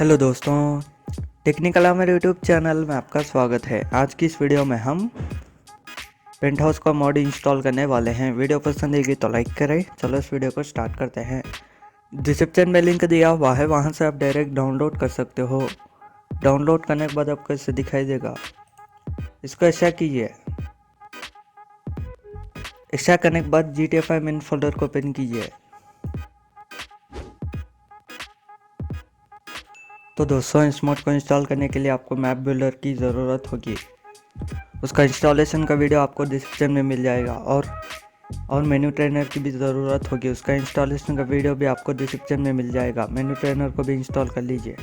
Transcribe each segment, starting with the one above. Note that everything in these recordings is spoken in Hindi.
हेलो दोस्तों, टेक्निकल आमेर यूट्यूब चैनल में आपका स्वागत है। आज की इस वीडियो में हम पेंट हाउस का मॉड इंस्टॉल करने वाले हैं। वीडियो पसंद आएगी तो लाइक करें। चलो इस वीडियो को स्टार्ट करते हैं। डिस्क्रिप्शन में लिंक दिया हुआ है, वहां से आप डायरेक्ट डाउनलोड कर सकते हो। डाउनलोड करने के बाद आपको इससे दिखाई देगा। इसको ऐसा कीजिए। ऐसा करने के बाद GTA 5 मेन फोल्डर को ओपन कीजिए। तो दोस्तों, इस मोड को इंस्टॉल करने के लिए आपको मैप बिल्डर की ज़रूरत होगी। उसका इंस्टॉलेशन का वीडियो आपको डिस्क्रिप्शन में मिल जाएगा और मेन्यू ट्रेनर की भी ज़रूरत होगी। उसका इंस्टॉलेशन का वीडियो भी आपको डिस्क्रिप्शन में मिल जाएगा। मेन्यू ट्रेनर को भी इंस्टॉल कर लीजिए।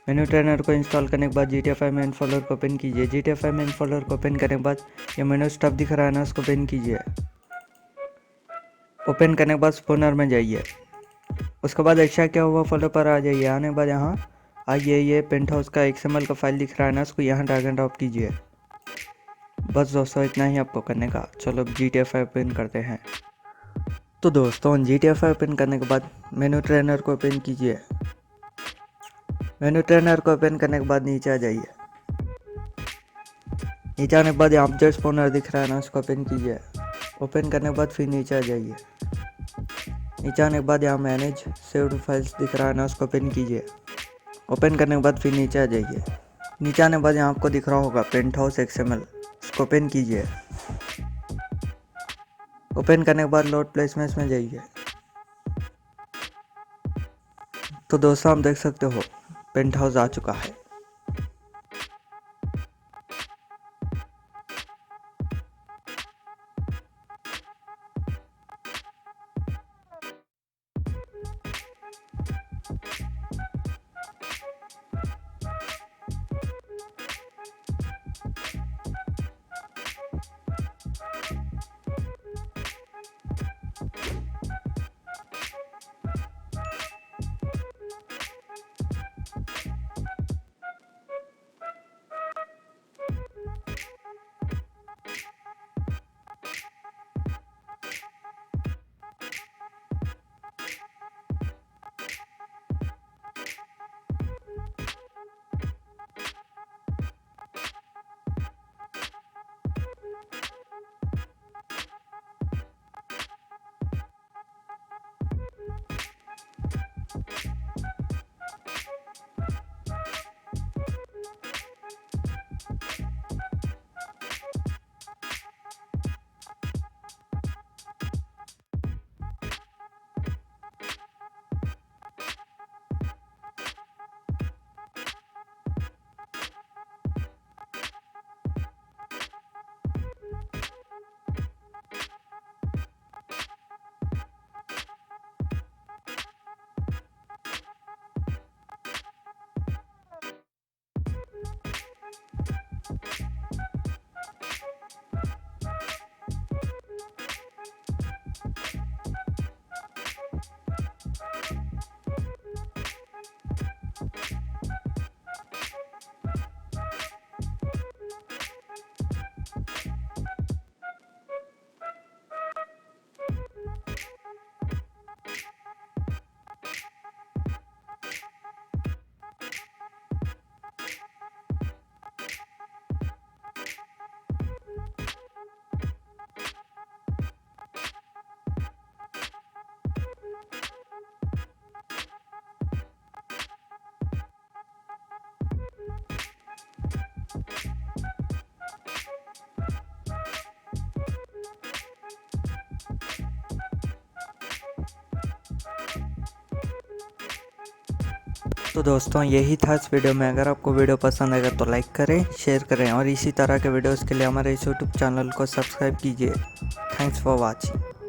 मेन्यू ट्रेनर को इंस्टॉल करने के बाद GTA 5 मेन फोल्डर को ओपन कीजिए। GTA 5 मेन फोल्डर को ओपन करने के बाद ये मेन्यू स्टफ दिख रहा है ना, उसको ओपन कीजिए। ओपन करने के बाद स्पोनर में जाइए। उसके बाद अच्छा क्या हुआ फोल्डर पर आ जाइए। आने के बाद यहाँ आइए, ये पेंट हाउस का XML का फाइल दिख रहा है ना, उसको यहाँ ड्रैग एंड ड्रॉप कीजिए। बस दोस्तों, इतना ही आपको करने का। चलो GTA 5 ओपन करते हैं। तो दोस्तों, GTA 5 ओपन करने के बाद मेन्यू ट्रेनर को ओपन कीजिए। मेन्यू ट्रेनर को ओपन करने के बाद नीचे आ जाइए। नीचे आने के बाद यहाँ जो स्पॉनर दिख रहा है ना, उसको ओपन कीजिए। ओपन करने के बाद फिर नीचे आ जाइए। नीचे आने के बाद यहाँ मैनेज सेव्ड फाइल्स दिख रहा है ना, उसको ओपन कीजिए। ओपन करने के बाद फिर नीचे आ जाइए। नीचे आने के बाद यहाँ आपको दिख रहा होगा पेंट हाउस XML, उसको ओपन कीजिए। ओपन करने के बाद लोड प्लेसमेंट्स में जाइए। तो दोस्तों, आप देख सकते हो पेंट हाउस आ चुका है। तो दोस्तों, यही था इस वीडियो में। अगर आपको वीडियो पसंद आएगा तो लाइक करें, शेयर करें और इसी तरह के वीडियोस के लिए हमारे इस यूट्यूब चैनल को सब्सक्राइब कीजिए। Thanks for watching.